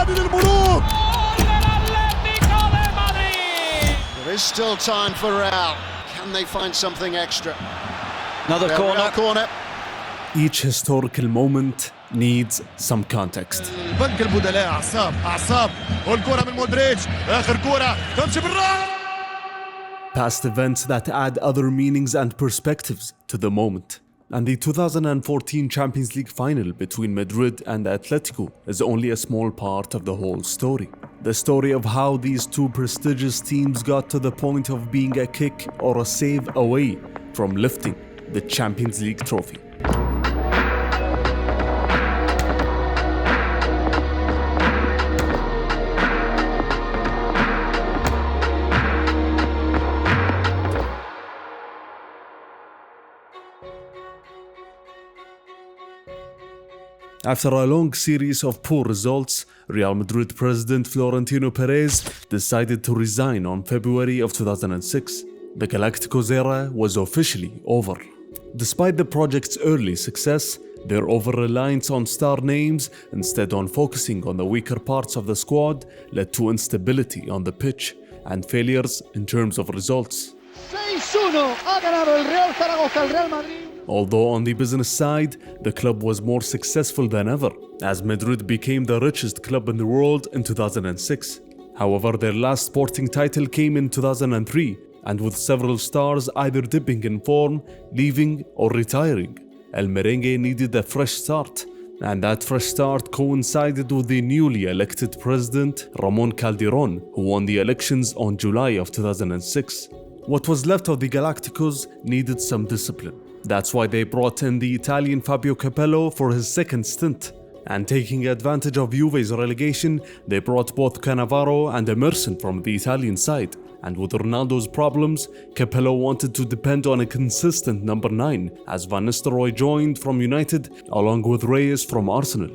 نادي الملوك. Atletico de Madrid. There is still time for Real. Can they find something extra? Another Real corner. Each historical moment needs some context. بنك البدلاء أعصاب والكرة من مودريتش آخر كرة تمشي بالراس. Past events that add other meanings and perspectives to the moment. And the 2014 Champions League final between Madrid and Atletico is only a small part of the whole story. The story of how these two prestigious teams got to the point of being a kick or a save away from lifting the Champions League trophy. After a long series of poor results, Real Madrid president Florentino Perez decided to resign on February of 2006. The Galacticos era was officially over. Despite the project's early success, their over-reliance on star names instead on focusing on the weaker parts of the squad led to instability on the pitch and failures in terms of results. 6-1 ha ganado el Real Zaragoza al Real Madrid. Although on the business side, the club was more successful than ever, as Madrid became the richest club in the world in 2006. However, their last sporting title came in 2003, and with several stars either dipping in form, leaving or retiring, El Merengue needed a fresh start, and that fresh start coincided with the newly elected president Ramon Calderon, who won the elections on July of 2006. What was left of the Galacticos needed some discipline. That's why they brought in the Italian Fabio Capello for his second stint. And taking advantage of Juve's relegation, they brought both Cannavaro and Emerson from the Italian side. And with Ronaldo's problems, Capello wanted to depend on a consistent number 9, as Van Nistelrooy joined from United along with Reyes from Arsenal.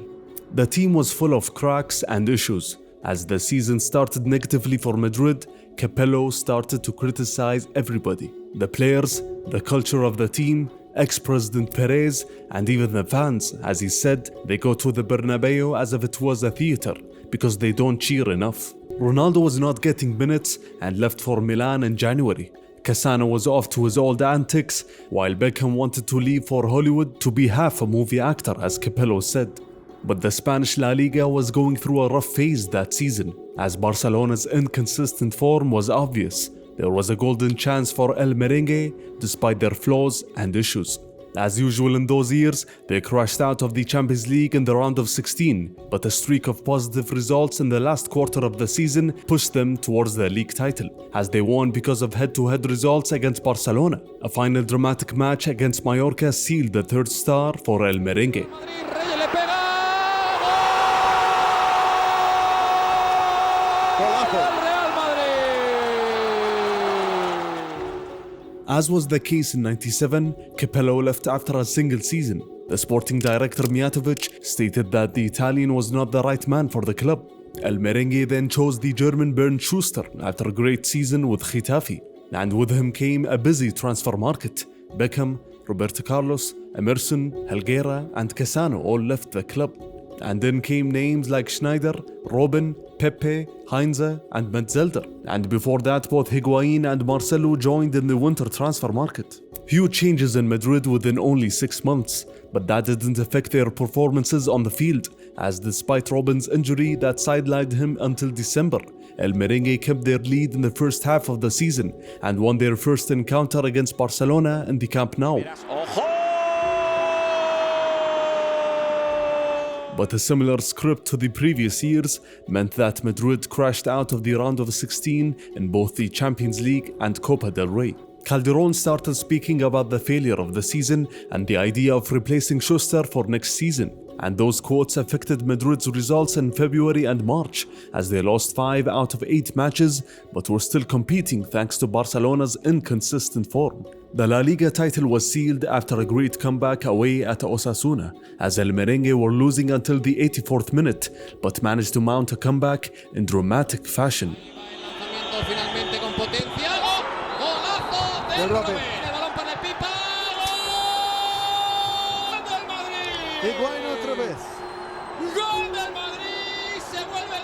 The team was full of cracks and issues. As the season started negatively for Madrid, Capello started to criticize everybody. The players, the culture of the team, ex-president Perez, and even the fans. As he said, they go to the Bernabeu as if it was a theater, because they don't cheer enough. Ronaldo was not getting minutes and left for Milan in January. Cassano was off to his old antics, while Beckham wanted to leave for Hollywood to be half a movie actor, as Capello said. But the Spanish La Liga was going through a rough phase that season, as Barcelona's inconsistent form was obvious. There was a golden chance for El Merengue, despite their flaws and issues. As usual in those years, they crashed out of the Champions League in the round of 16, but a streak of positive results in the last quarter of the season pushed them towards the league title, as they won because of head-to-head results against Barcelona. A final dramatic match against Mallorca sealed the third star for El Merengue. As was the case in '97, Capello left after a single season. The sporting director Mijatovic stated that the Italian was not the right man for the club. El Merengue then chose the German Bernd Schuster after a great season with Getafe, and with him came a busy transfer market. Beckham, Roberto Carlos, Emerson, Helguera, and Cassano all left the club. And then came names like Schneider, Robben, Pepe, Heinze, and Metzelder. And before that, both Higuain and Marcelo joined in the winter transfer market. Huge changes in Madrid within only 6 months, but that didn't affect their performances on the field, as despite Robben's injury that sidelined him until December, El Merengue kept their lead in the first half of the season and won their first encounter against Barcelona in the Camp Nou. But a similar script to the previous years meant that Madrid crashed out of the round of 16 in both the Champions League and Copa del Rey. Calderon started speaking about the failure of the season and the idea of replacing Schuster for next season. And those quotes affected Madrid's results in February and March, as they lost 5 out of 8 matches, but were still competing thanks to Barcelona's inconsistent form. The La Liga title was sealed after a great comeback away at Osasuna, as El Merengue were losing until the 84th minute, but managed to mount a comeback in dramatic fashion. Higuain otra vez. Gol del Madrid, se vuelve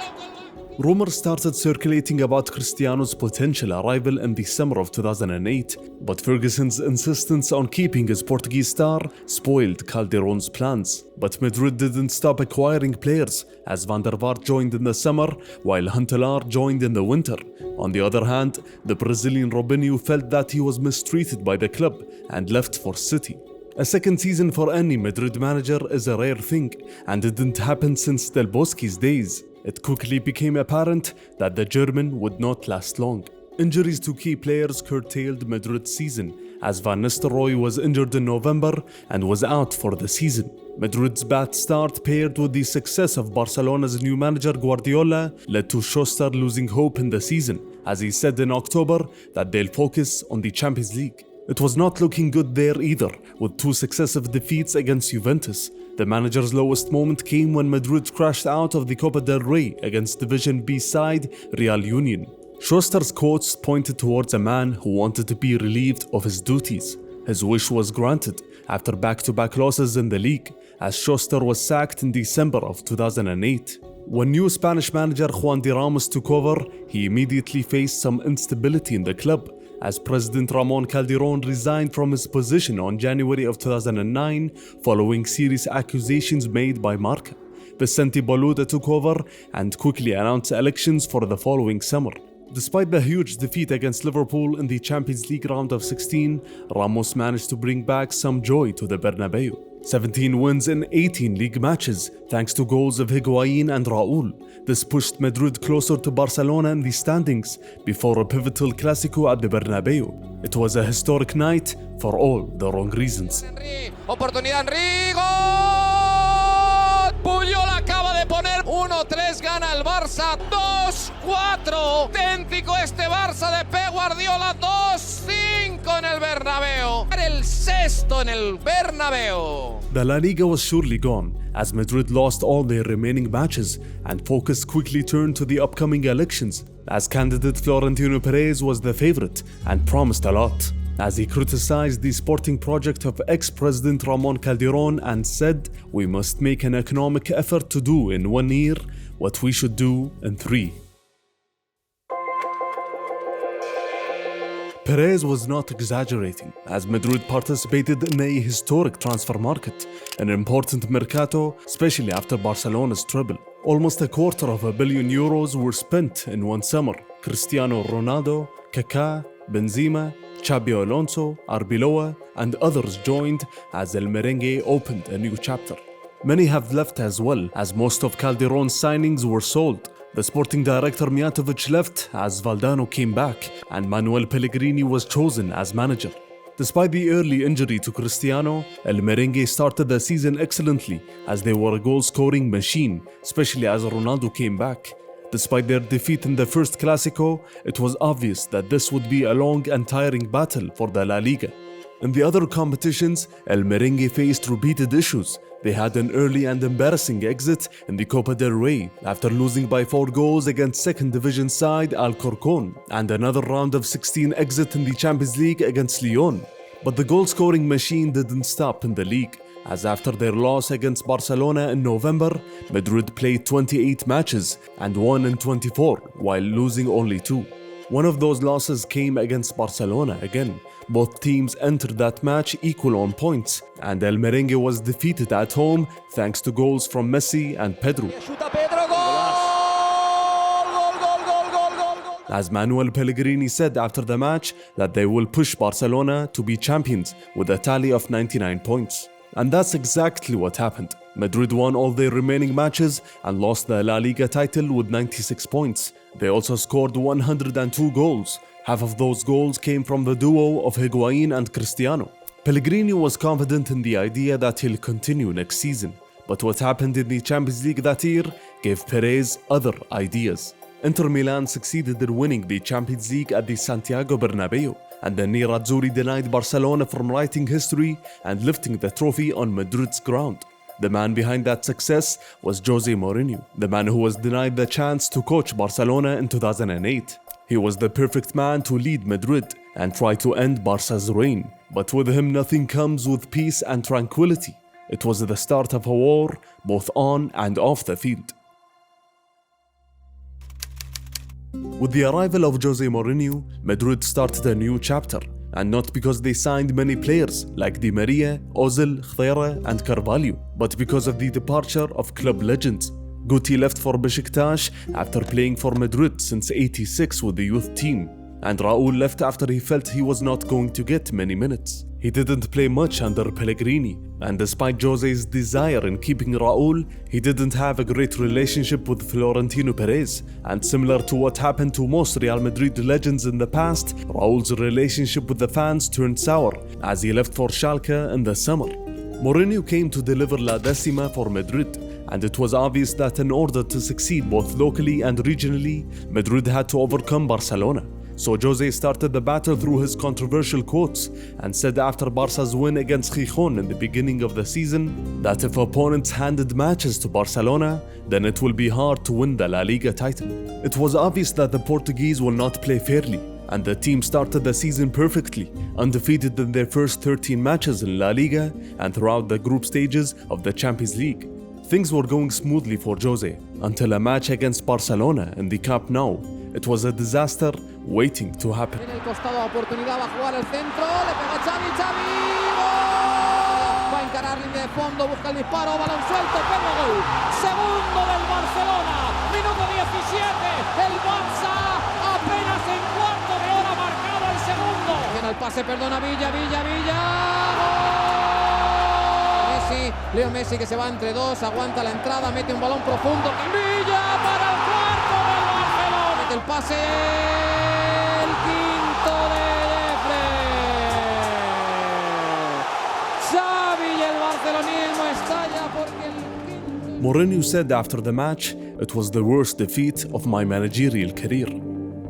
Rumors started circulating about Cristiano's potential arrival in the summer of 2008, but Ferguson's insistence on keeping his Portuguese star spoiled Calderon's plans. But Madrid didn't stop acquiring players, as Van der Vaart joined in the summer, while Huntelaar joined in the winter. On the other hand, the Brazilian Robinho felt that he was mistreated by the club and left for City. A second season for any Madrid manager is a rare thing, and it didn't happen since Del Bosque's days. It quickly became apparent that the German would not last long. Injuries to key players curtailed Madrid's season, as Van Nistelrooy was injured in November and was out for the season. Madrid's bad start paired with the success of Barcelona's new manager Guardiola led to Schuster losing hope in the season, as he said in October that they'll focus on the Champions League. It was not looking good there either, with 2 successive defeats against Juventus. The manager's lowest moment came when Madrid crashed out of the Copa del Rey against Division B side Real Union. Schuster's quotes pointed towards a man who wanted to be relieved of his duties. His wish was granted after back-to-back losses in the league, as Schuster was sacked in December of 2008. When new Spanish manager Juan de Ramos took over, he immediately faced some instability in the club, as President Ramon Calderon resigned from his position on January of 2009 following serious accusations made by Marca. Vicente Boluda took over and quickly announced elections for the following summer. Despite the huge defeat against Liverpool in the Champions League round of 16, Ramos managed to bring back some joy to the Bernabeu. 17 wins in 18 league matches, thanks to goals of Higuain and Raúl. This pushed Madrid closer to Barcelona in the standings before a pivotal Clásico at the Bernabeu. It was a historic night for all the wrong reasons. Oportunidad, Henry, gol! Puyol acaba de poner 1-3, gana el Barça, 2-4. Idéntico este Barça de Pep Guardiola, 2-5 en el Bernabéu. El sexto en el Bernabéu. The La Liga was surely gone, as Madrid lost all their remaining matches and focus quickly turned to the upcoming elections, as candidate Florentino Perez was the favorite and promised a lot, as he criticized the sporting project of ex-president Ramon Calderon and said, "We must make an economic effort to do in 1 year what we should do in 3. Perez was not exaggerating, as Madrid participated in a historic transfer market, an important mercato, especially after Barcelona's treble. Almost €250 million were spent in one summer. Cristiano Ronaldo, Kaká, Benzema, Xabi Alonso, Arbeloa, and others joined as El Merengue opened a new chapter. Many have left as well, as most of Calderon's signings were sold. The sporting director Mijatovic left as Valdano came back, and Manuel Pellegrini was chosen as manager. Despite the early injury to Cristiano, El Merengue started the season excellently, as they were a goal-scoring machine, especially as Ronaldo came back. Despite their defeat in the first Clásico, it was obvious that this would be a long and tiring battle for the La Liga. In the other competitions, El Merengue faced repeated issues. They had an early and embarrassing exit in the Copa del Rey after losing by 4 goals against second division side Alcorcón, and another round of 16 exit in the Champions League against Lyon. But the goal-scoring machine didn't stop in the league, as after their loss against Barcelona in November, Madrid played 28 matches and won in 24 while losing only 2. One of those losses came against Barcelona again. Both teams entered that match equal on points, and El Merengue was defeated at home thanks to goals from Messi and Pedro. As Manuel Pellegrini said after the match that they will push Barcelona to be champions with a tally of 99 points. And that's exactly what happened. Madrid won all their remaining matches and lost the La Liga title with 96 points. They also scored 102 goals. Half of those goals came from the duo of Higuain and Cristiano. Pellegrini was confident in the idea that he'll continue next season, but what happened in the Champions League that year gave Perez other ideas. Inter Milan succeeded in winning the Champions League at the Santiago Bernabeu, and the Nerazzurri denied Barcelona from writing history and lifting the trophy on Madrid's ground. The man behind that success was Jose Mourinho, the man who was denied the chance to coach Barcelona in 2008. He was the perfect man to lead Madrid and try to end Barca's reign, but with him nothing comes with peace and tranquility. It was the start of a war, both on and off the field. With the arrival of Jose Mourinho, Madrid started a new chapter, and not because they signed many players like Di Maria, Ozil, Khedira and Carvalho, but because of the departure of club legends. Guti left for Besiktas after playing for Madrid since '86 with the youth team, and Raul left after he felt he was not going to get many minutes. He didn't play much under Pellegrini, and despite Jose's desire in keeping Raul, he didn't have a great relationship with Florentino Perez, and similar to what happened to most Real Madrid legends in the past, Raul's relationship with the fans turned sour as he left for Schalke in the summer. Mourinho came to deliver La Decima for Madrid, and it was obvious that in order to succeed both locally and regionally, Madrid had to overcome Barcelona. So Jose started the battle through his controversial quotes and said after Barca's win against Gijón in the beginning of the season that if opponents handed matches to Barcelona, then it will be hard to win the La Liga title. It was obvious that the Portuguese will not play fairly, and the team started the season perfectly, undefeated in their first 13 matches in La Liga and throughout the group stages of the Champions League. Things were going smoothly for Jose until a match against Barcelona in the Camp Nou. It was a disaster waiting to happen. En el costado, oportunidad, va a jugar el centro, le pega Xavi, ¡gol! Va a encarar línea de fondo, busca el disparo, balón suelto, pega gol. Segundo del Barcelona, minuto 17, el Barça apenas en cuarto de hora marcado el segundo. Viene el pase, perdona, Villa, ¡gol! Leo Messi que se va entre dos, aguanta la entrada, mete un balón profundo. Villa para el cuarto del Barcelona. Mete el pase, el quinto de Defre. Xavi y el barcelonismo estalla porque el quinto... Mourinho said after the match, it was the worst defeat of my managerial career.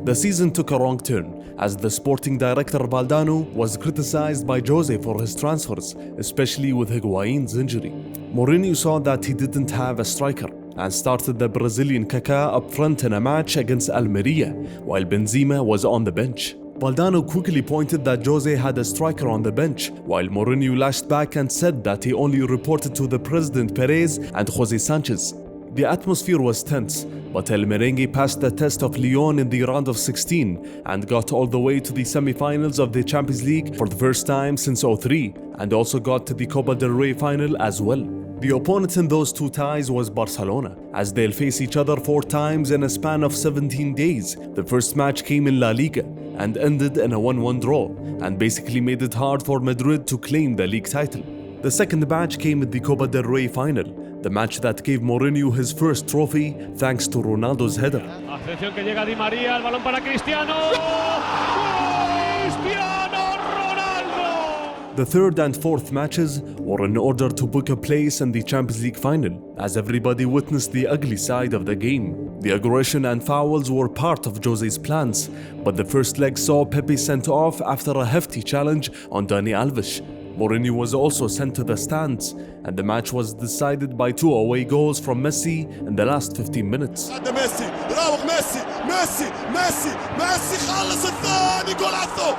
The season took a wrong turn, as the sporting director Valdano was criticized by Jose for his transfers, especially with Higuain's injury. Mourinho saw that he didn't have a striker and started the Brazilian Kaká up front in a match against Almeria, while Benzema was on the bench. Valdano quickly pointed that Jose had a striker on the bench, while Mourinho lashed back and said that he only reported to the president Perez and Jose Sanchez. The atmosphere was tense, but El Merengue passed the test of Lyon in the round of 16 and got all the way to the semi-finals of the Champions League for the first time since '03, and also got to the Copa del Rey final as well. The opponent in those two ties was Barcelona, as they'll face each other 4 times in a span of 17 days. The first match came in La Liga and ended in a 1-1 draw, and basically made it hard for Madrid to claim the league title. The second match came at the Copa del Rey final, the match that gave Mourinho his first trophy thanks to Ronaldo's header. Atención que llega Di María, el balón para Cristiano. Cristiano Ronaldo! The third and fourth matches were in order to book a place in the Champions League final, as everybody witnessed the ugly side of the game. The aggression and fouls were part of Jose's plans, but the first leg saw Pepe sent off after a hefty challenge on Dani Alves. Mourinho was also sent to the stands, and the match was decided by 2 away goals from Messi in the last 15 minutes. ميسي يراوغ ميسي خلص الثاني جولازو.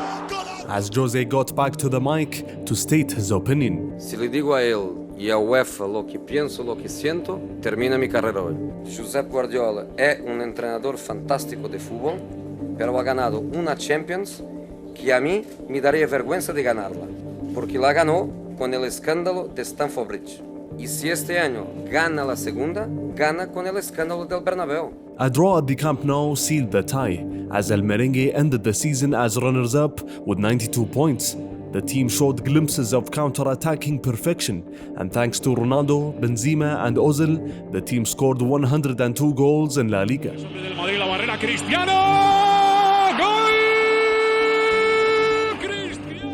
As Jose got back to the mic to state his opinion. Si le digo a él y a UEFA lo que pienso, lo que siento, termina mi carrera hoy. Josep Guardiola es un entrenador fantástico de fútbol, pero ha ganado una Champions que a mí me daría vergüenza de ganarla, porque la ganó con el escándalo de Stamford Bridge. Y si este año gana la segunda, gana con el escándalo del Bernabéu. A draw at the Camp Nou sealed the tie, as El Merengue ended the season as runners-up with 92 points. The team showed glimpses of counter-attacking perfection, and thanks to Ronaldo, Benzema and Ozil, the team scored 102 goals in La Liga.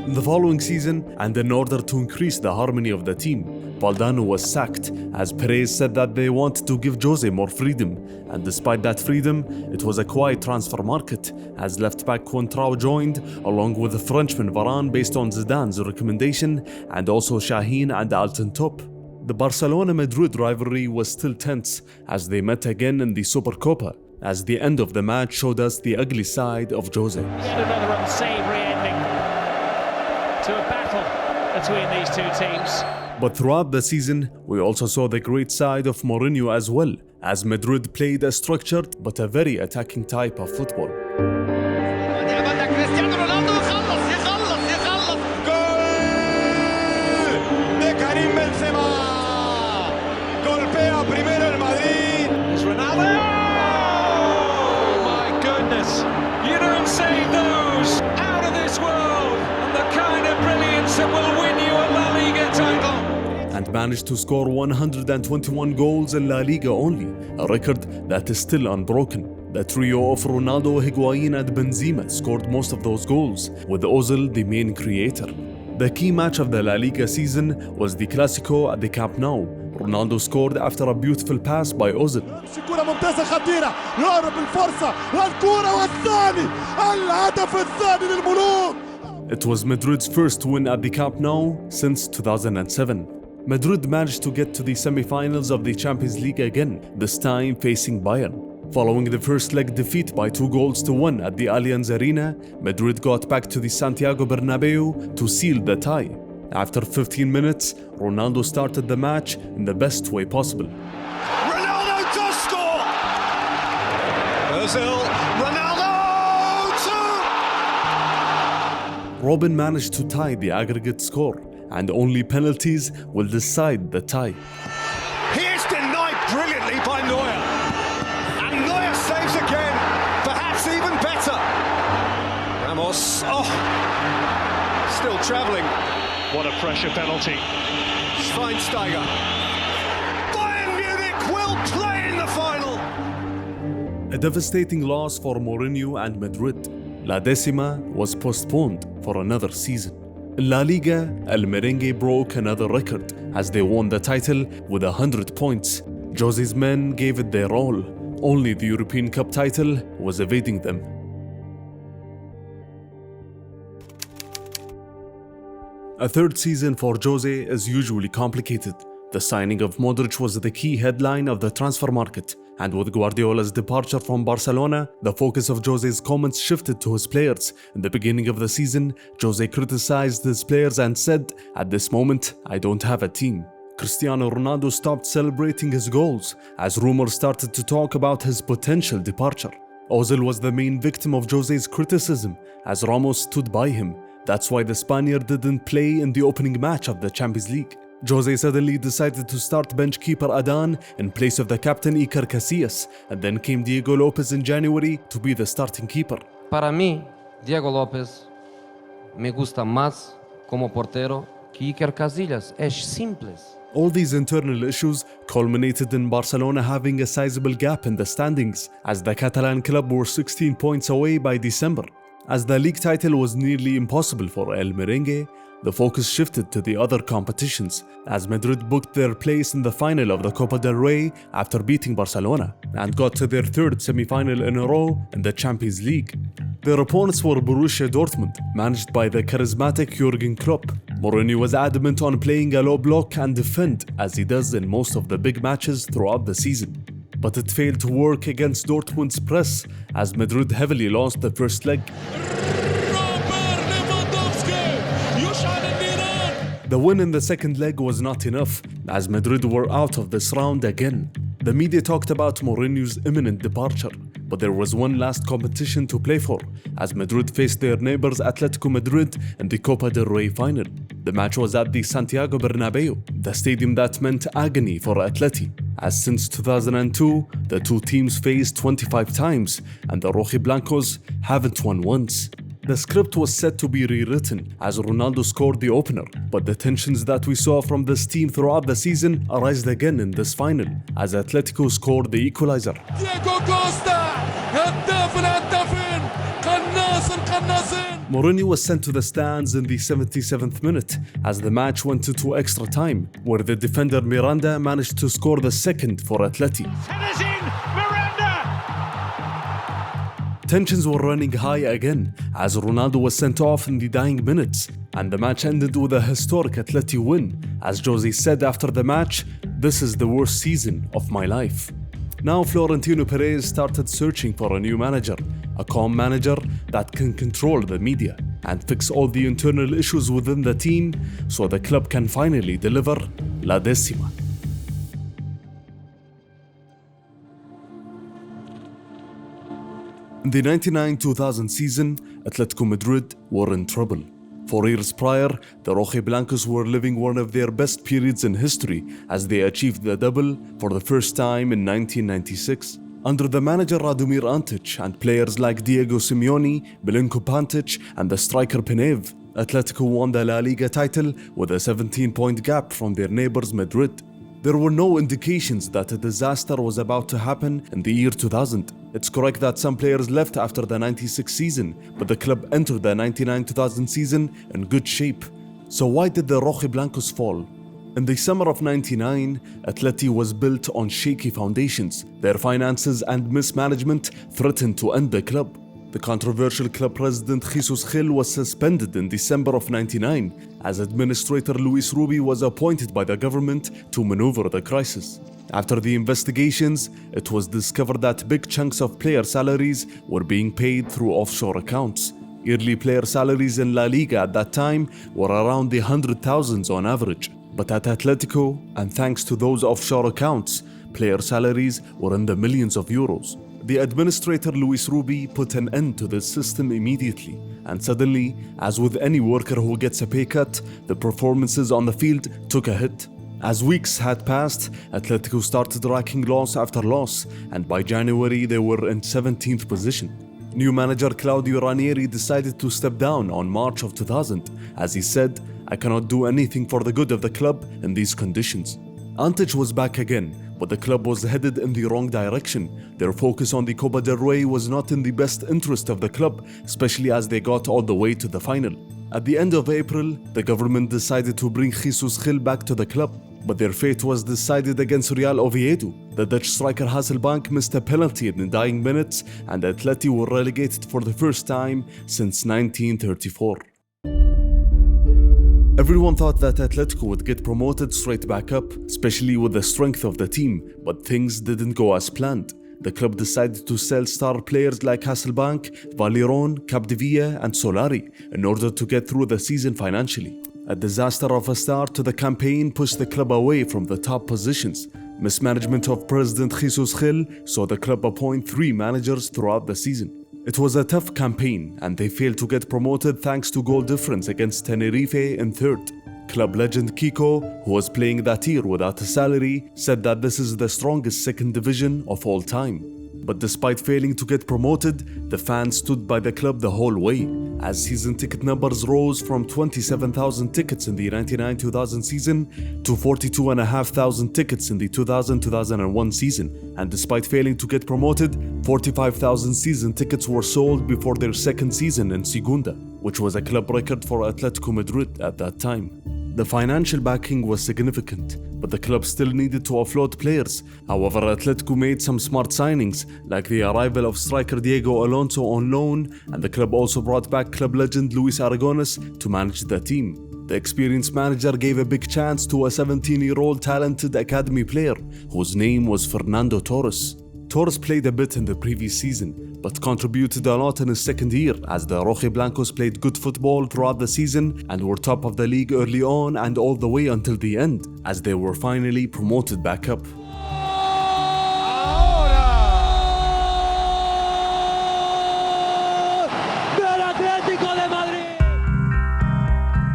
In the following season, and in order to increase the harmony of the team, Valdano was sacked, as Perez said that they wanted to give Jose more freedom, and despite that freedom, it was a quiet transfer market, as left-back Contrao joined, along with the Frenchman Varane based on Zidane's recommendation, and also Shaheen and Alton Top. The Barcelona-Madrid rivalry was still tense, as they met again in the Supercopa, as the end of the match showed us the ugly side of Jose. Yet another unsavoury ending to a battle between these two teams. But throughout the season, we also saw the great side of Mourinho as well, as Madrid played a structured but a very attacking type of football. Golpea primero el Madrid. Ronaldo! Oh my goodness! You don't save those out of this world, and the kind of brilliance that will win you a La Liga title. And managed to score 121 goals in La Liga only, a record that is still unbroken. The trio of Ronaldo, Higuain and Benzema scored most of those goals, with Ozil the main creator. The key match of the La Liga season was the Clasico at the Camp Nou. Ronaldo scored after a beautiful pass by Ozil. كرة ممتازة خطيرة، يقرب الفرصة والكرة والثاني، الهدف الثاني للملوك. It was Madrid's first win at the Camp Nou since 2007. Madrid managed to get to the semi-finals of the Champions League again, this time facing Bayern. Following the first leg defeat by 2-1 at the Allianz Arena, Madrid got back to the Santiago Bernabeu to seal the tie. After 15 minutes, Ronaldo started the match in the best way possible. Ronaldo does score. Ozil, Ronaldo two. Robin managed to tie the aggregate score, and only penalties will decide the tie. He is denied brilliantly by Neuer. And Neuer saves again, perhaps even better. Ramos, still travelling. What a pressure penalty. Schweinsteiger. Bayern Munich will play in the final. A devastating loss for Mourinho and Madrid. La Decima was postponed for another season. In La Liga, El Merengue broke another record as they won the title with 100 points. Jose's men gave it their all. Only the European Cup title was evading them. A third season for Jose is usually complicated. The signing of Modric was the key headline of the transfer market, and with Guardiola's departure from Barcelona, the focus of Jose's comments shifted to his players. In the beginning of the season, Jose criticized his players and said, "At this moment, I don't have a team." Cristiano Ronaldo stopped celebrating his goals as rumors started to talk about his potential departure. Ozil was the main victim of Jose's criticism as Ramos stood by him. That's why the Spaniard didn't play in the opening match of the Champions League. Jose suddenly decided to start bench keeper Adan in place of the captain Iker Casillas, and then came Diego Lopez in January to be the starting keeper. Para mí, Diego López me gusta más como portero que Iker Casillas. Es simples. All these internal issues culminated in Barcelona having a sizable gap in the standings, as the Catalan club were 16 points away by December. As the league title was nearly impossible for El Merengue, the focus shifted to the other competitions, as Madrid booked their place in the final of the Copa del Rey after beating Barcelona, and got to their third semi-final in a row in the Champions League. Their opponents were Borussia Dortmund, managed by the charismatic Jurgen Klopp. Mourinho was adamant on playing a low block and defend, as he does in most of the big matches throughout the season. But it failed to work against Dortmund's press, as Madrid heavily lost the first leg. The win in the second leg was not enough, as Madrid were out of this round again. The media talked about Mourinho's imminent departure, but there was one last competition to play for, as Madrid faced their neighbors Atletico Madrid in the Copa del Rey final. The match was at the Santiago Bernabeu, the stadium that meant agony for Atleti, as since 2002, the two teams faced 25 times, and the Rojiblancos haven't won once. The script was set to be rewritten as Ronaldo scored the opener, but the tensions that we saw from this team throughout the season arose again in this final, as Atletico scored the equalizer. Diego Costa, الهدافين قناصين. Mourinho was sent to the stands in the 77th minute, as the match went into extra time, where the defender Miranda managed to score the second for Atleti. Tensions were running high again, as Ronaldo was sent off in the dying minutes, and the match ended with a historic Atleti win. As Jose said after the match, "This is the worst season of my life." Now Florentino Perez started searching for a new manager, a calm manager that can control the media and fix all the internal issues within the team so the club can finally deliver La Decima. In the 99-2000 season, Atletico Madrid were in trouble. 4 years prior, the Rojiblancos were living one of their best periods in history as they achieved the double for the first time in 1996. Under the manager Radomir Antic and players like Diego Simeone, Milinko Pantic and the striker Penev, Atletico won the La Liga title with a 17-point gap from their neighbors Madrid. There were no indications that a disaster was about to happen in the year 2000. It's correct that some players left after the 96 season, but the club entered the 99-2000 season in good shape. So why did the Rojiblancos fall? In the summer of 99, Atleti was built on shaky foundations. Their finances and mismanagement threatened to end the club. The controversial club president Jesus Gil was suspended in December of 99 as administrator Luis Rubi was appointed by the government to maneuver the crisis. After the investigations, it was discovered that big chunks of player salaries were being paid through offshore accounts. Yearly player salaries in La Liga at that time were around the 100,000s on average. But at Atletico, and thanks to those offshore accounts, player salaries were in the millions of euros. The administrator Luis Rubi put an end to this system immediately, and suddenly, as with any worker who gets a pay cut, the performances on the field took a hit. As weeks had passed, Atletico started racking loss after loss, and by January they were in 17th position. New manager Claudio Ranieri decided to step down on March of 2000, as he said, "I cannot do anything for the good of the club in these conditions." Antic was back again, but the club was headed in the wrong direction. Their focus on the Copa del Rey was not in the best interest of the club, especially as they got all the way to the final. At the end of April, the government decided to bring Jesus Gil back to the club, but their fate was decided against Real Oviedo. The Dutch striker Hasselbank missed a penalty in the dying minutes, and Atleti were relegated for the first time since 1934. Everyone thought that Atletico would get promoted straight back up, especially with the strength of the team, but things didn't go as planned. The club decided to sell star players like Hasselbank, Calderon, Capdevila and Solari in order to get through the season financially. A disaster of a start to the campaign pushed the club away from the top positions. Mismanagement of President Jesus Gil saw the club appoint 3 managers throughout the season. It was a tough campaign, and they failed to get promoted thanks to goal difference against Tenerife in 3rd. Club legend Kiko, who was playing that year without a salary, said that this is the strongest 2nd division of all time. But despite failing to get promoted, the fans stood by the club the whole way, as season ticket numbers rose from 27,000 tickets in the 99-2000 season to 42,500 tickets in the 2000-2001 season. And despite failing to get promoted, 45,000 season tickets were sold before their 2nd season in Segunda, which was a club record for Atletico Madrid at that time. The financial backing was significant, but the club still needed to offload players. However, Atletico made some smart signings, like the arrival of striker Diego Alonso on loan, and the club also brought back club legend Luis Aragonés to manage the team. The experienced manager gave a big chance to a 17-year-old talented academy player, whose name was Fernando Torres. Torres played a bit in the previous season, but contributed a lot in his 2nd year as the Rojiblancos played good football throughout the season and were top of the league early on and all the way until the end, as they were finally promoted back up.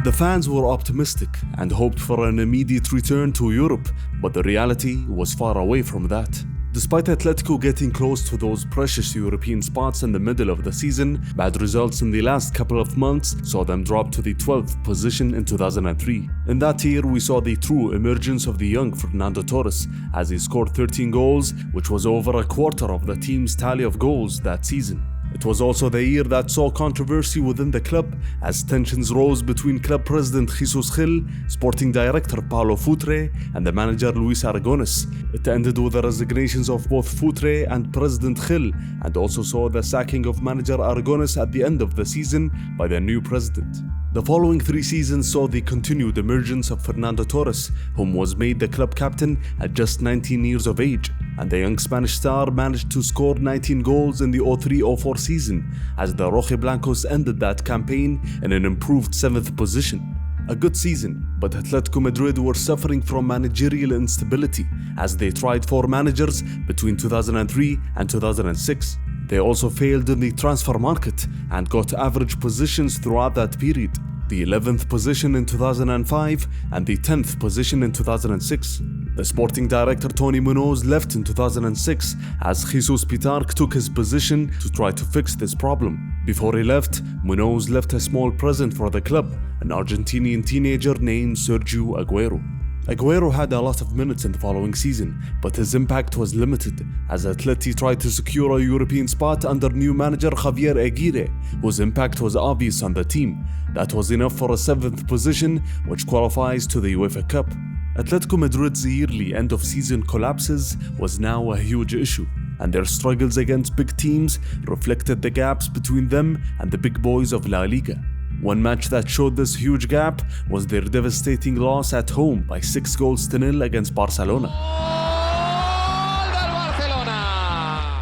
The fans were optimistic and hoped for an immediate return to Europe, but the reality was far away from that. Despite Atletico getting close to those precious European spots in the middle of the season, bad results in the last couple of months saw them drop to the 12th position in 2003. In that year, we saw the true emergence of the young Fernando Torres, as he scored 13 goals, which was over a quarter of the team's tally of goals that season. It was also the year that saw controversy within the club as tensions rose between club president Jesus Gil, sporting director Paulo Futre, and the manager Luis Aragonés. It ended with the resignations of both Futre and President Gil, and also saw the sacking of manager Aragonés at the end of the season by the new president. The following 3 seasons saw the continued emergence of Fernando Torres, whom was made the club captain at just 19 years of age, and the young Spanish star managed to score 19 goals in the 03-04 season, as the Rojiblancos ended that campaign in an improved 7th position. A good season, but Atletico Madrid were suffering from managerial instability as they tried 4 managers between 2003 and 2006. They also failed in the transfer market and got average positions throughout that period, the 11th position in 2005 and the 10th position in 2006. The sporting director Tony Munoz left in 2006 as Jesus Pitarch took his position to try to fix this problem. Before he left, Munoz left a small present for the club, an Argentinian teenager named Sergio Aguero. Aguero had a lot of minutes in the following season, but his impact was limited as Atleti tried to secure a European spot under new manager Javier Aguirre, whose impact was obvious on the team. That was enough for a 7th position, which qualifies to the UEFA Cup. Atletico Madrid's yearly end-of-season collapses was now a huge issue, and their struggles against big teams reflected the gaps between them and the big boys of La Liga. One match that showed this huge gap was their devastating loss at home by 6-0 against Barcelona.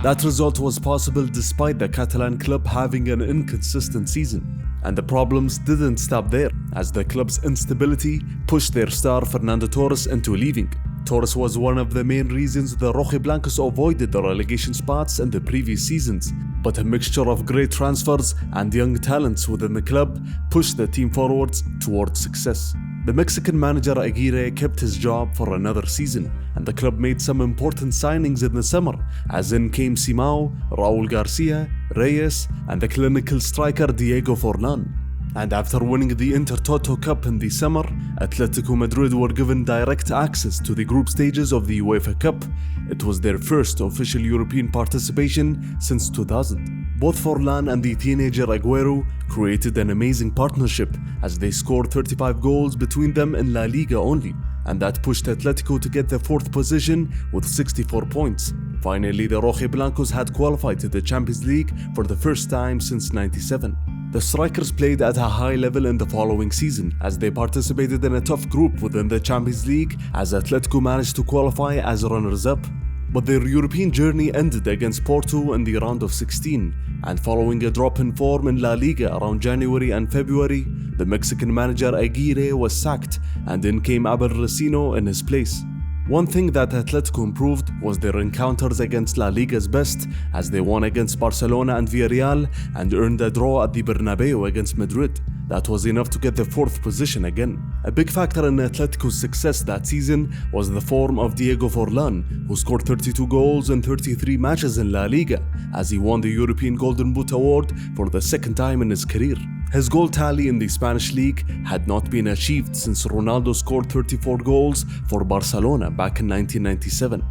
That result was possible despite the Catalan club having an inconsistent season. And the problems didn't stop there, as the club's instability pushed their star Fernando Torres into leaving. Torres was one of the main reasons the Rojiblancos avoided the relegation spots in the previous seasons, but a mixture of great transfers and young talents within the club pushed the team forwards towards success. The Mexican manager Aguirre kept his job for another season, and the club made some important signings in the summer, as in came Simao, Raul Garcia, Reyes, and the clinical striker Diego Forlan. And after winning the Intertoto Cup in the summer, Atletico Madrid were given direct access to the group stages of the UEFA Cup. It was their first official European participation since 2000. Both Forlan and the teenager Aguero created an amazing partnership as they scored 35 goals between them in La Liga only, and that pushed Atletico to get the 4th position with 64 points. Finally, the Rojiblancos had qualified to the Champions League for the first time since '97. The strikers played at a high level in the following season as they participated in a tough group within the Champions League as Atletico managed to qualify as runners-up. But their European journey ended against Porto in the round of 16, and following a drop in form in La Liga around January and February, the Mexican manager Aguirre was sacked and in came Abel Resino in his place. One thing that Atletico improved was their encounters against La Liga's best, as they won against Barcelona and Villarreal and earned a draw at the Bernabeu against Madrid. That was enough to get the 4th position again. A big factor in Atletico's success that season was the form of Diego Forlan, who scored 32 goals in 33 matches in La Liga, as he won the European Golden Boot Award for the 2nd time in his career. His goal tally in the Spanish league had not been achieved since Ronaldo scored 34 goals for Barcelona back in 1997.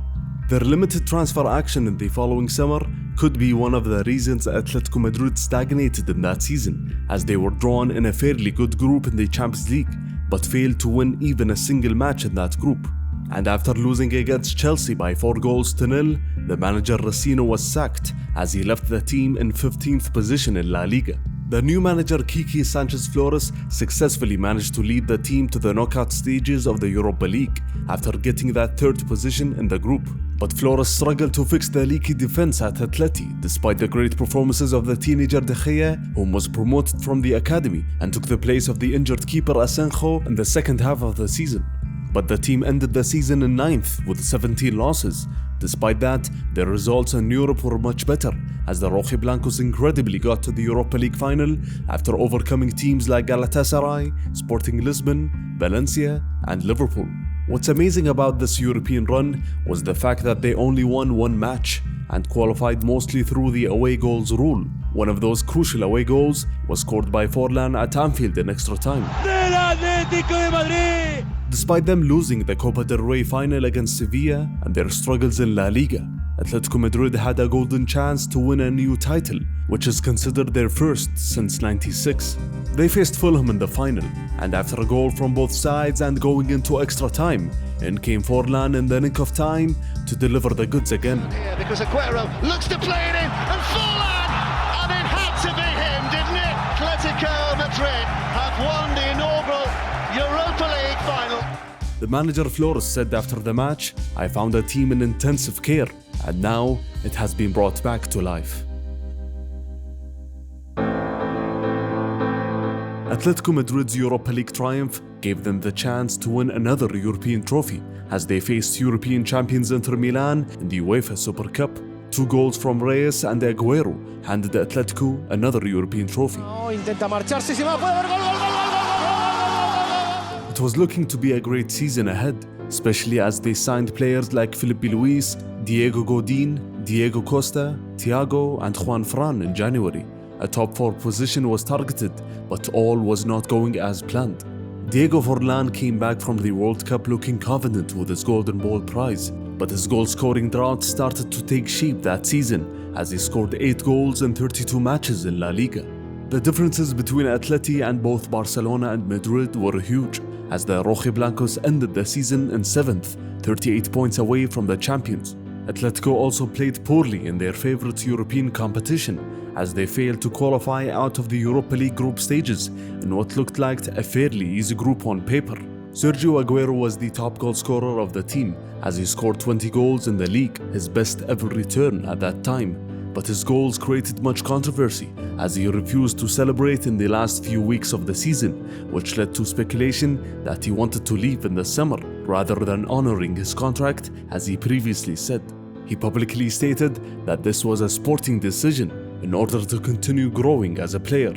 Their limited transfer action in the following summer could be one of the reasons Atletico Madrid stagnated in that season, as they were drawn in a fairly good group in the Champions League, but failed to win even a single match in that group. And after losing against Chelsea by 4-0, the manager Resino was sacked as he left the team in 15th position in La Liga. The new manager Kiki Sanchez Flores successfully managed to lead the team to the knockout stages of the Europa League after getting that 3rd position in the group. But Flores struggled to fix the leaky defense at Atleti despite the great performances of the teenager De Gea, whom was promoted from the academy and took the place of the injured keeper Asenjo in the second half of the season. But the team ended the season in 9th with 17 losses. Despite that, their results in Europe were much better, as the Rojiblancos incredibly got to the Europa League final after overcoming teams like Galatasaray, Sporting Lisbon, Valencia, and Liverpool. What's amazing about this European run was the fact that they only won one match and qualified mostly through the away goals rule. One of those crucial away goals was scored by Forlan at Anfield in extra time. Atlético de Madrid! Despite them losing the Copa del Rey final against Sevilla and their struggles in La Liga, Atletico Madrid had a golden chance to win a new title, which is considered their first since '96. They faced Fulham in the final, and after a goal from both sides and going into extra time, in came Forlan in the nick of time to deliver the goods again. Here because Aguero looks to play it in, and Forlan! And it had to be him, didn't it? Atletico Madrid have won the inaugural Europa League final. The manager Flores said after the match, "I found a team in intensive care, and now it has been brought back to life." Atletico Madrid's Europa League triumph gave them the chance to win another European trophy as they faced European champions Inter Milan in the UEFA Super Cup. 2 goals from Reyes and Aguero handed Atletico another European trophy. Intenta marcharse, si va, puede haber gol, gol, gol, gol, gol. It was looking to be a great season ahead, especially as they signed players like Filipe Luis, Diego Godin, Diego Costa, Thiago and Juan Fran in January. A top 4 position was targeted, but all was not going as planned. Diego Forlan came back from the World Cup looking confident with his Golden Ball prize, but his goal-scoring drought started to take shape that season as he scored 8 goals in 32 matches in La Liga. The differences between Atleti and both Barcelona and Madrid were huge, as the Rojiblancos ended the season in 7th, 38 points away from the champions. Atletico also played poorly in their favorite European competition, as they failed to qualify out of the Europa League group stages in what looked like a fairly easy group on paper. Sergio Aguero was the top goal scorer of the team, as he scored 20 goals in the league, his best ever return at that time. But his goals created much controversy, as he refused to celebrate in the last few weeks of the season, which led to speculation that he wanted to leave in the summer rather than honoring his contract as he previously said. He publicly stated that this was a sporting decision in order to continue growing as a player.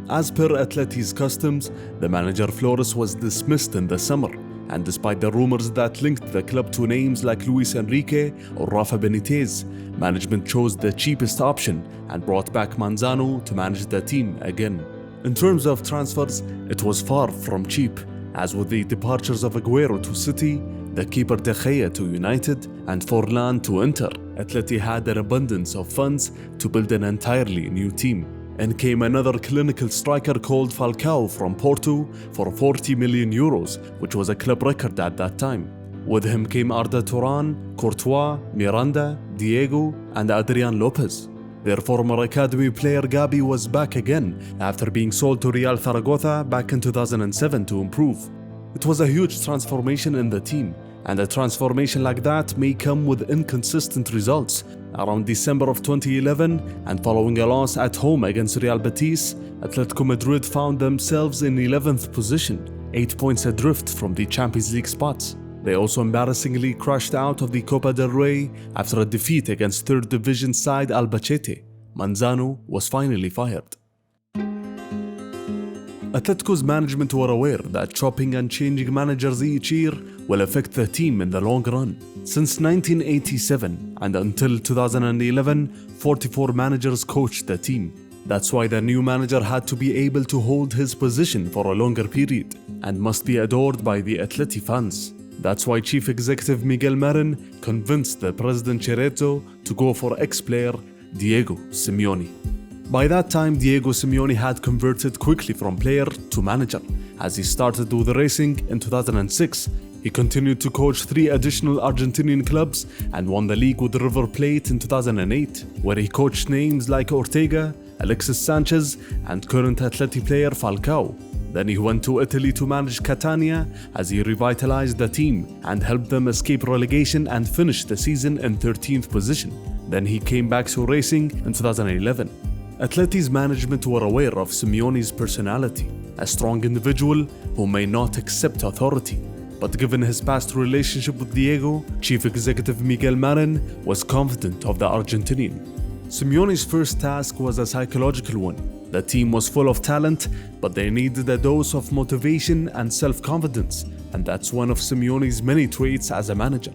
As per Atleti's customs, the manager Flores was dismissed in the summer, and despite the rumors that linked the club to names like Luis Enrique or Rafa Benitez, management chose the cheapest option and brought back Manzano to manage the team again. In terms of transfers, it was far from cheap, as with the departures of Aguero to City, the keeper De Gea to United, and Forlan to Inter, Atleti had an abundance of funds to build an entirely new team. And came another clinical striker called Falcao from Porto for 40 million euros, which was a club record at that time. With him came Arda Turan, Courtois, Miranda, Diego, and Adrian Lopez. Their former academy player Gabi was back again after being sold to Real Zaragoza back in 2007 to improve. It was a huge transformation in the team, and a transformation like that may come with inconsistent results. Around December of 2011, and following a loss at home against Real Betis, Atletico Madrid found themselves in 11th position, 8 points adrift from the Champions League spots. They also embarrassingly crashed out of the Copa del Rey after a defeat against 3rd division side Albacete. Manzano was finally fired. Atletico's management were aware that chopping and changing managers each year will affect the team in the long run. Since 1987 and until 2011, 44 managers coached the team. That's why the new manager had to be able to hold his position for a longer period and must be adored by the Atleti fans. That's why Chief Executive Miguel Marin convinced the President Cerezo to go for ex-player Diego Simeone. By that time, Diego Simeone had converted quickly from player to manager, as he started with Racing in 2006. He continued to coach 3 additional Argentinian clubs and won the league with River Plate in 2008, where he coached names like Ortega, Alexis Sanchez, and current Atleti player Falcao. Then he went to Italy to manage Catania as he revitalized the team and helped them escape relegation and finish the season in 13th position. Then he came back to Racing in 2011. Atleti's management were aware of Simeone's personality, a strong individual who may not accept authority. But given his past relationship with Diego, Chief Executive Miguel Marin was confident of the Argentinian. Simeone's first task was a psychological one. The team was full of talent, but they needed a dose of motivation and self-confidence, and that's one of Simeone's many traits as a manager.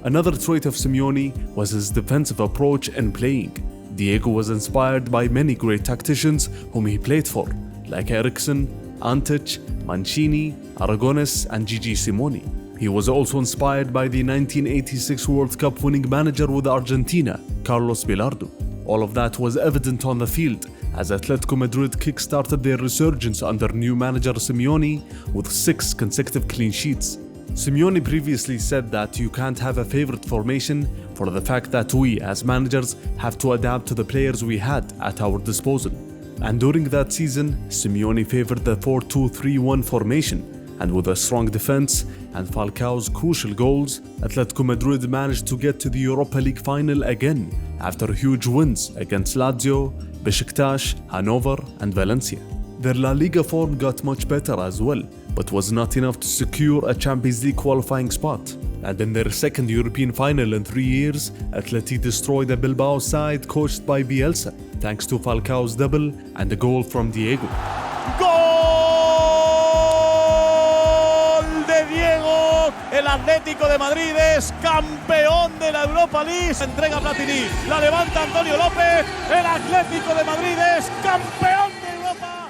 Another trait of Simeone was his defensive approach in playing. Diego was inspired by many great tacticians whom he played for, like Eriksson, Antic, Mancini, Aragones, and Gigi Simoni. He was also inspired by the 1986 World Cup winning manager with Argentina, Carlos Bilardo. All of that was evident on the field, as Atletico Madrid kick-started their resurgence under new manager Simeone with 6 consecutive clean sheets. Simeone previously said that you can't have a favorite formation for the fact that we, as managers, have to adapt to the players we had at our disposal. And during that season, Simeone favored the 4-2-3-1 formation, and with a strong defense and Falcao's crucial goals, Atletico Madrid managed to get to the Europa League final again after huge wins against Lazio, Besiktas, Hannover, and Valencia. Their La Liga form got much better as well, but was not enough to secure a Champions League qualifying spot. And in their second European final in 3 years, Atleti destroyed the Bilbao side coached by Bielsa, thanks to Falcao's double and a goal from Diego. ¡Gol de Diego! El Atlético de Madrid es campeón de la Europa League. Entrega Platini, la levanta Antonio López. El Atlético de Madrid es campeón de Europa.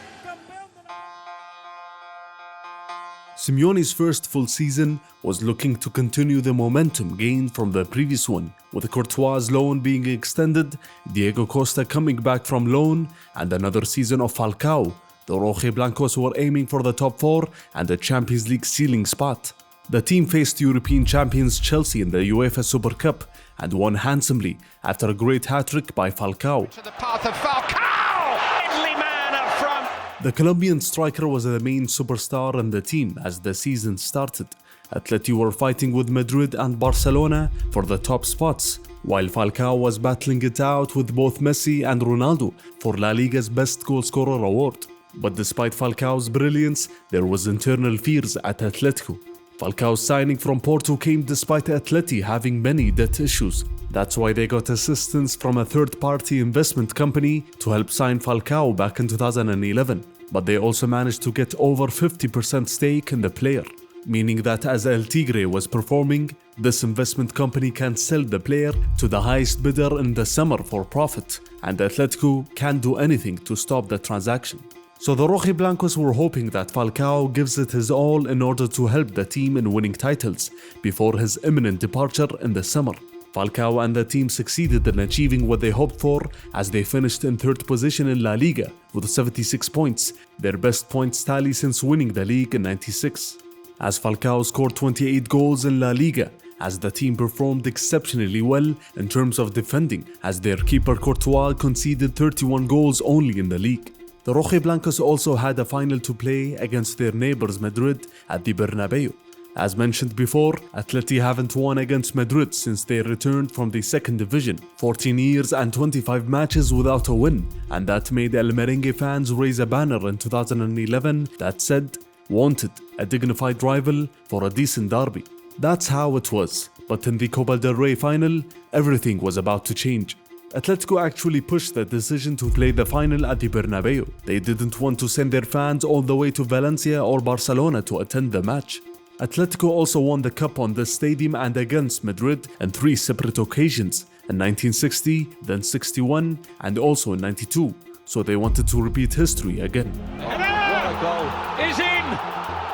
Simeone's first full season was looking to continue the momentum gained from the previous one, with Courtois' loan being extended, Diego Costa coming back from loan, and another season of Falcao. The Rojiblancos were aiming for the top 4 and a Champions League ceiling spot. The team faced European champions Chelsea in the UEFA Super Cup and won handsomely after a great hat-trick by Falcao. To the path of Falcao! Deadly man up front! The Colombian striker was the main superstar in the team as the season started. Atleti were fighting with Madrid and Barcelona for the top spots, while Falcao was battling it out with both Messi and Ronaldo for La Liga's Best Goalscorer award. But despite Falcao's brilliance, there was internal fears at Atletico. Falcao's signing from Porto came despite Atleti having many debt issues. That's why they got assistance from a third-party investment company to help sign Falcao back in 2011. But they also managed to get over 50% stake in the player, meaning that as El Tigre was performing, this investment company can sell the player to the highest bidder in the summer for profit, and Atletico can't do anything to stop the transaction. So the Rojiblancos were hoping that Falcao gives it his all in order to help the team in winning titles before his imminent departure in the summer. Falcao and the team succeeded in achieving what they hoped for as they finished in 3rd position in La Liga with 76 points, their best points tally since winning the league in '96. As Falcao scored 28 goals in La Liga, as the team performed exceptionally well in terms of defending, as their keeper Courtois conceded 31 goals only in the league. The Rojiblancos also had a final to play against their neighbors Madrid at the Bernabeu. As mentioned before, Atleti haven't won against Madrid since they returned from the 2nd division, 14 years and 25 matches without a win, and that made El Merengue fans raise a banner in 2011 that said, "Wanted, a dignified rival for a decent derby." That's how it was, but in the Copa del Rey final, everything was about to change. Atletico actually pushed the decision to play the final at the Bernabeu. They didn't want to send their fans all the way to Valencia or Barcelona to attend the match. Atletico also won the cup on this stadium and against Madrid on 3 separate occasions, in 1960, then 61, and also in 92, so they wanted to repeat history again. What a goal! Is in!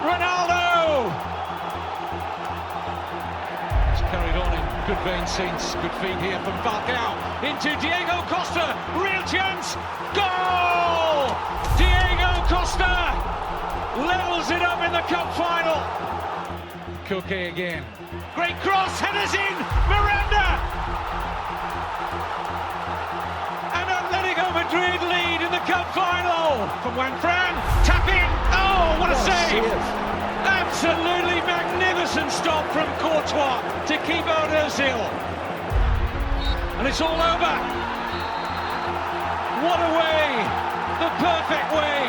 Ronaldo! It's carried on in good vein since. Good feed here from Falcao into Diego Costa. Real chance! Goal! Diego Costa levels it up in the cup final. Koke again. Great cross, headers in! Miranda! And Atletico Madrid lead in the cup final from Juanfran. Tap in! Oh, what a save! Absolutely magnificent stop from Courtois to keep out Ozil. And it's all over. What a way! The perfect way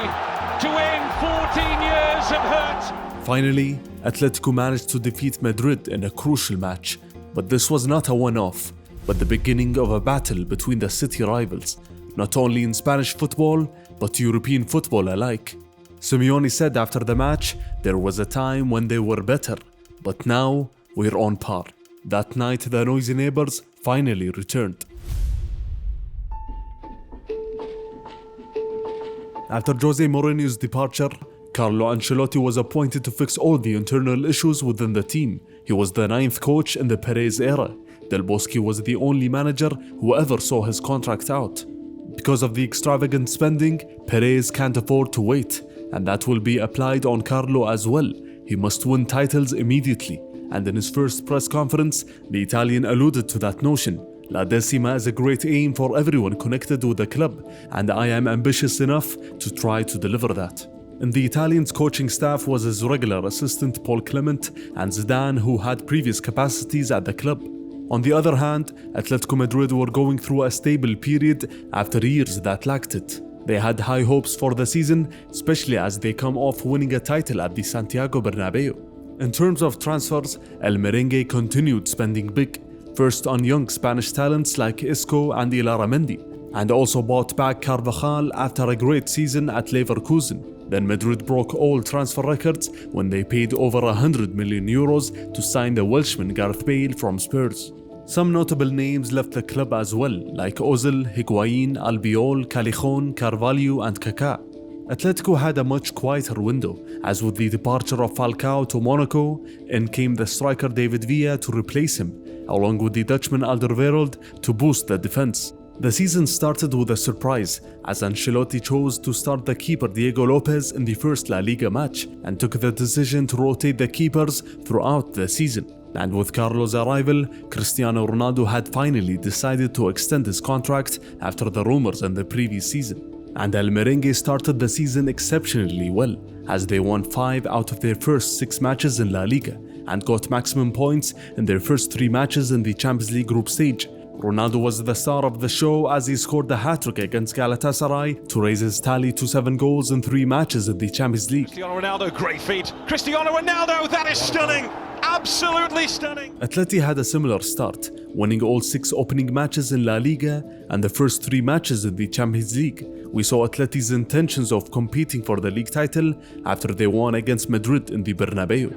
to end 14 years of hurt. Finally, Atletico managed to defeat Madrid in a crucial match, but this was not a one-off, but the beginning of a battle between the city rivals, not only in Spanish football, but European football alike. Simeone said after the match, there was a time when they were better, but now we're on par. That night, the noisy neighbors finally returned. After Jose Mourinho's departure, Carlo Ancelotti was appointed to fix all the internal issues within the team. He was the 9th coach in the Perez era. Del Bosque was the only manager who ever saw his contract out. Because of the extravagant spending, Perez can't afford to wait, and that will be applied on Carlo as well. He must win titles immediately, and in his first press conference, the Italian alluded to that notion. La Decima is a great aim for everyone connected with the club, and I am ambitious enough to try to deliver that. In the Italian's coaching staff was his regular assistant Paul Clement and Zidane, who had previous capacities at the club. On the other hand, Atletico Madrid were going through a stable period after years that lacked it. They had high hopes for the season, especially as they come off winning a title at the Santiago Bernabeu. In terms of transfers, El Merengue continued spending big, first on young Spanish talents like Isco and Ilaramendi, and also bought back Carvajal after a great season at Leverkusen. Then Madrid broke all transfer records when they paid over 100 million euros to sign the Welshman Gareth Bale from Spurs. Some notable names left the club as well, like Ozil, Higuain, Albiol, Callejon, Carvalho and Kaká. Atletico had a much quieter window, as with the departure of Falcao to Monaco, in came the striker David Villa to replace him, along with the Dutchman Alderweireld to boost the defense. The season started with a surprise, as Ancelotti chose to start the keeper Diego Lopez in the first La Liga match, and took the decision to rotate the keepers throughout the season. And with Carlos' arrival, Cristiano Ronaldo had finally decided to extend his contract after the rumors in the previous season. And El Merengue started the season exceptionally well, as they won 5 out of their first 6 matches in La Liga, and got maximum points in their first 3 matches in the Champions League group stage. Ronaldo was the star of the show as he scored the hat-trick against Galatasaray to raise his tally to 7 goals in 3 matches in the Champions League. Cristiano Ronaldo, great feat. Cristiano Ronaldo, that is stunning. Absolutely stunning. Atleti had a similar start, winning all 6 opening matches in La Liga and the first 3 matches in the Champions League. We saw Atleti's intentions of competing for the league title after they won against Madrid in the Bernabeu.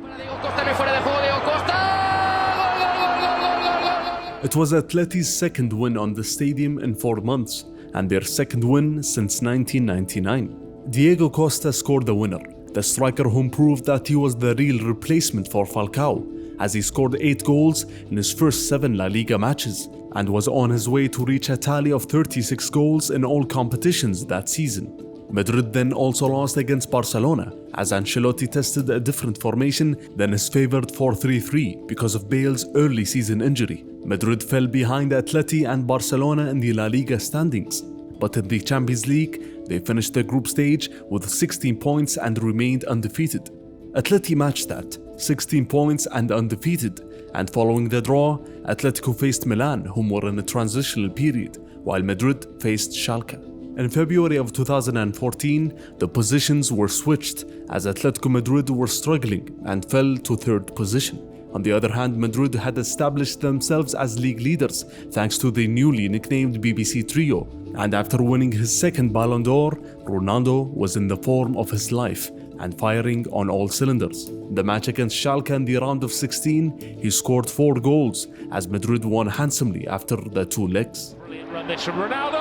It was Atleti's second win on the stadium in 4 months, and their second win since 1999. Diego Costa scored the winner, the striker whom proved that he was the real replacement for Falcao, as he scored 8 goals in his first 7 La Liga matches, and was on his way to reach a tally of 36 goals in all competitions that season. Madrid then also lost against Barcelona, as Ancelotti tested a different formation than his favoured 4-3-3 because of Bale's early season injury. Madrid fell behind Atleti and Barcelona in the La Liga standings, but in the Champions League, they finished the group stage with 16 points and remained undefeated. Atleti matched that, 16 points and undefeated, and following the draw, Atletico faced Milan, whom were in a transitional period, while Madrid faced Schalke. In February of 2014, the positions were switched, as Atletico Madrid were struggling and fell to 3rd position. On the other hand, Madrid had established themselves as league leaders thanks to the newly nicknamed BBC Trio, and after winning his 2nd Ballon d'Or, Ronaldo was in the form of his life and firing on all cylinders. In the match against Schalke in the round of 16, he scored 4 goals as Madrid won handsomely after the 2 legs. Brilliant run this from Ronaldo.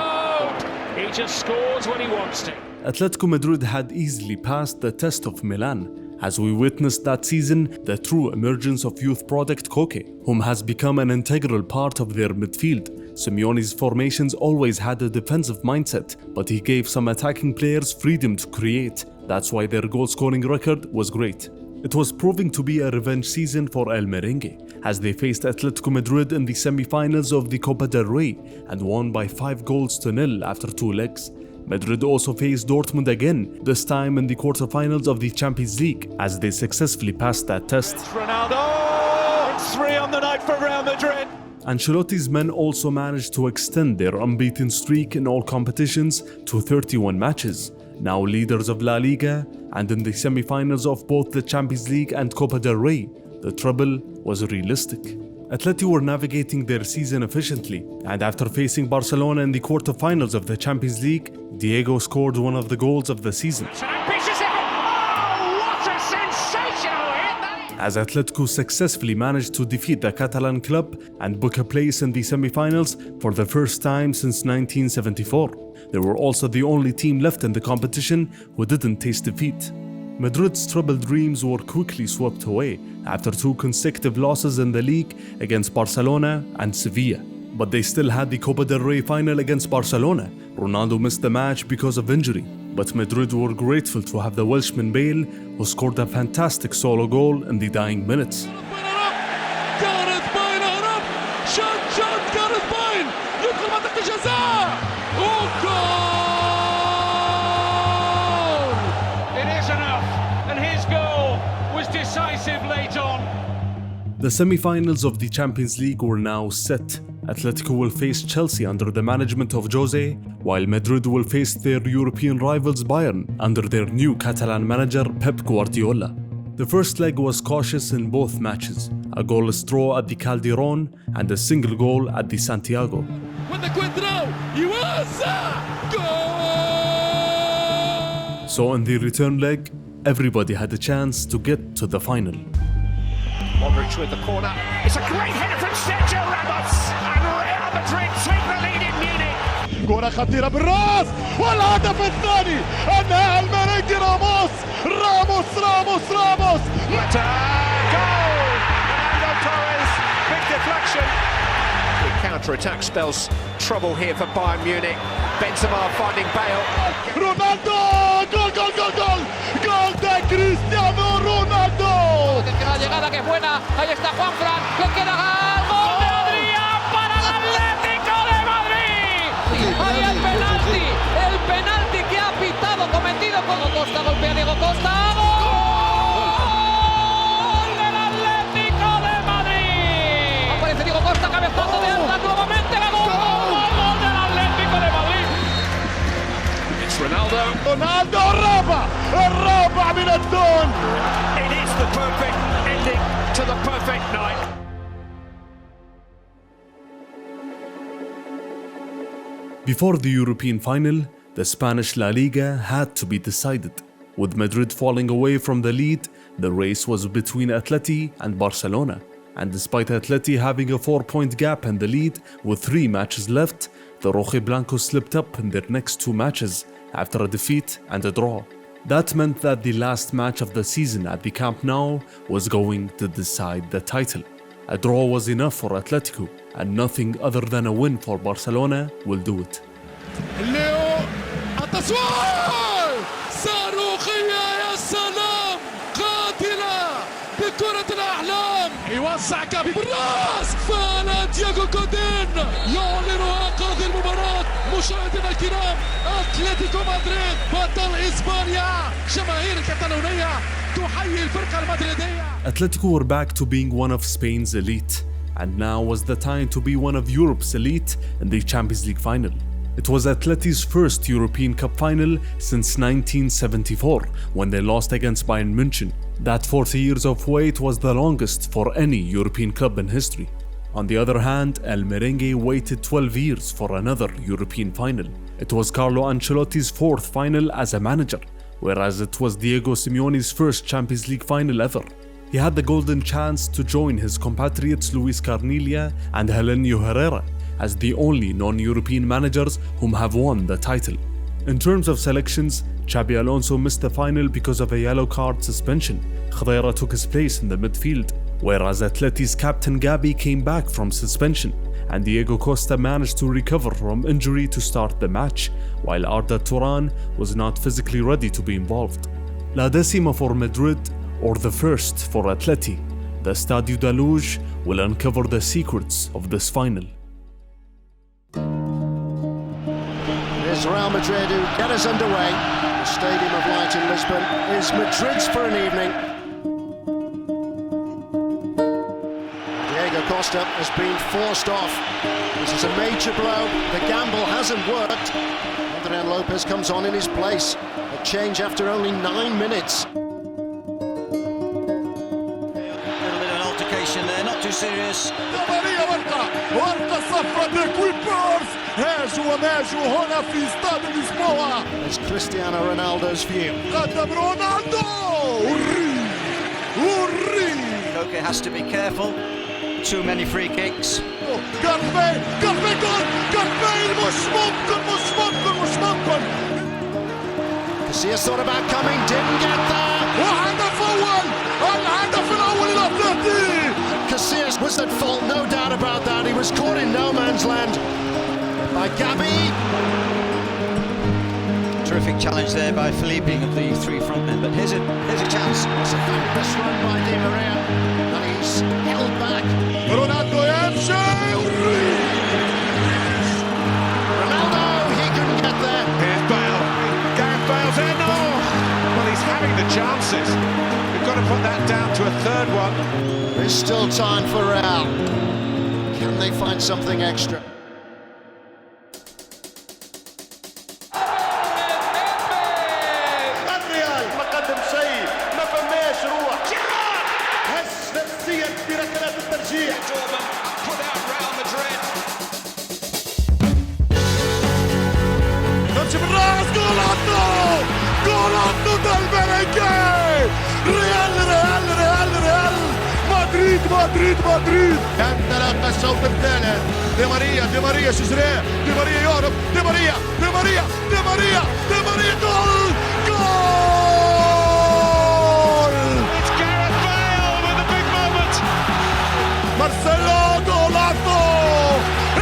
He just scores when he wants to. Atletico Madrid had easily passed the test of Milan, as we witnessed that season the true emergence of youth product Koke, whom has become an integral part of their midfield. Simeone's formations always had a defensive mindset, but he gave some attacking players freedom to create. That's why their goal-scoring record was great. It was proving to be a revenge season for El Merengue, as they faced Atletico Madrid in the semi-finals of the Copa del Rey and won by 5-0 after 2 legs. Madrid also faced Dortmund again, this time in the quarterfinals of the Champions League, as they successfully passed that test. Ronaldo! It's 3 on the night for Real Madrid. Ancelotti's men also managed to extend their unbeaten streak in all competitions to 31 matches, now leaders of La Liga, and in the semi-finals of both the Champions League and Copa del Rey. The treble was realistic. Atleti were navigating their season efficiently, and after facing Barcelona in the quarterfinals of the Champions League, Diego scored one of the goals of the season. As Atletico successfully managed to defeat the Catalan club and book a place in the semi-finals for the first time since 1974. They were also the only team left in the competition who didn't taste defeat. Madrid's treble dreams were quickly swept away after 2 consecutive losses in the league against Barcelona and Sevilla. But they still had the Copa del Rey final against Barcelona. Ronaldo missed the match because of injury, but Madrid were grateful to have the Welshman Bale, who scored a fantastic solo goal in the dying minutes. Decisive late on. The semi-finals of the Champions League were now set. Atletico will face Chelsea under the management of Jose, while Madrid will face their European rivals Bayern under their new Catalan manager Pep Guardiola. The first leg was cautious in both matches, a goalless draw at the Calderon and a single goal at the Santiago. So in the return leg, everybody had a chance to get to the final. Modric with the corner. It's a great header from Sergio Ramos. And Real Madrid take the lead in Munich. كرة خطيرة بالراس والهدف الثاني انها المريكي راموس راموس Goal! Fernando Torres, big deflection. The counter-attack spells trouble here for Bayern Munich. Benzema finding Bale. رونالدو gol de Cristiano Ronaldo. La llegada que es buena, ahí está Juanfran, le queda gol de Adrián para el Atlético de Madrid. Ahí el penalti que ha pitado, cometido con Costa, golpea Diego Costa. ¡Gol del Atlético de Madrid! Aparece Diego Costa, cabezazo de Arda nuevamente, gol del Atlético de Madrid. It's Ronaldo. الرابع من الدون. It is the perfect ending to the perfect night. Before the European final, the Spanish La Liga had to be decided. With Madrid falling away from the lead, the race was between Atleti and Barcelona. And despite Atleti having a 4-point gap in the lead with 3 matches left, the Rojiblancos slipped up in their next 2 matches after a defeat and a draw. That meant that the last match of the season at the Camp Nou was going to decide the title. A draw was enough for Atletico, and nothing other than a win for Barcelona will do it. ليو التصوير صاروخية يا سلام قاتلة بكرة الأحلام يوسع كابي بالراس فعلا دياغو كودين يعلن قاضي المباراة. مشاهدينا الكرام أتلتيكو مدريد بطل إسبانيا جماهير الكتالونية تحيي الفرقة المدريدية. Atletico were back to being one of Spain's elite, and now was the time to be one of Europe's elite in the Champions League final. It was Atleti's first European Cup final since 1974, when they lost against Bayern München. That 40 years of wait was the longest for any European club in history. On the other hand, El Merengue waited 12 years for another European final. It was Carlo Ancelotti's 4th final as a manager, whereas it was Diego Simeone's first Champions League final ever. He had the golden chance to join his compatriots Luis Carnilla and Helenio Herrera as the only non-European managers whom have won the title. In terms of selections, Xabi Alonso missed the final because of a yellow card suspension. Khedira took his place in the midfield, whereas Atleti's captain Gabi came back from suspension, and Diego Costa managed to recover from injury to start the match, while Arda Turan was not physically ready to be involved. La décima for Madrid, or the first for Atleti. The Estadio da Luz will uncover the secrets of this final. It's Real Madrid who get us underway. The Stadium of Light in Lisbon is Madrid's for an evening. Diego Costa has been forced off. This is a major blow. The gamble hasn't worked. Adrian Lopez comes on in his place. A change after only 9 minutes. A little bit of an altercation there, not too serious. It's Cristiano Ronaldo's view. Koke has to be careful. Too many free kicks. Casillas thought about coming, didn't get there. Casillas was at fault, no doubt about that. He was caught in no man's land by Gabi. Terrific challenge there by Felipe of the 3 frontmen, but here's a chance. It's a fabulous run by Di Maria, and he's held back. Ronaldo يمشي. Ronaldo, he couldn't get there. Here's Bale. Gareth Bale's in. No! Well, he's having the chances. We've got to put that down to a third one. There's still time for Real. Can they find something extra? الريال ما قدم شيء ما فماش روح. ثلاثيا بركلات الترجيح. تمشي بالراس جولاتو del Merengue. ريال مدريد انطلق الشوط الثالث. دي ماريا شجراه، دي ماريا يهرب، دي ماريا جول It's Gareth Bale with a big moment. Marcelo Golato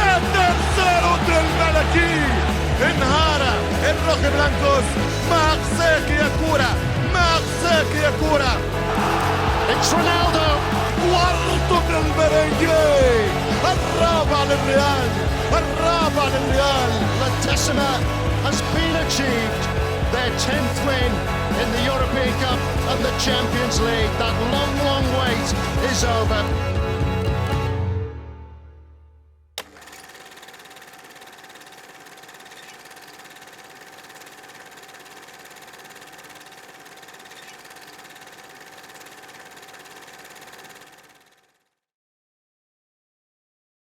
el tercero del Malaki. انهار الروخ بلانكوس. ماغساك يا كورة It's Ronaldo. كوارتو del Merengue. الرابع للريال. La Decima has been achieved. Their 10th win in the European Cup and the Champions League. That long wait is over.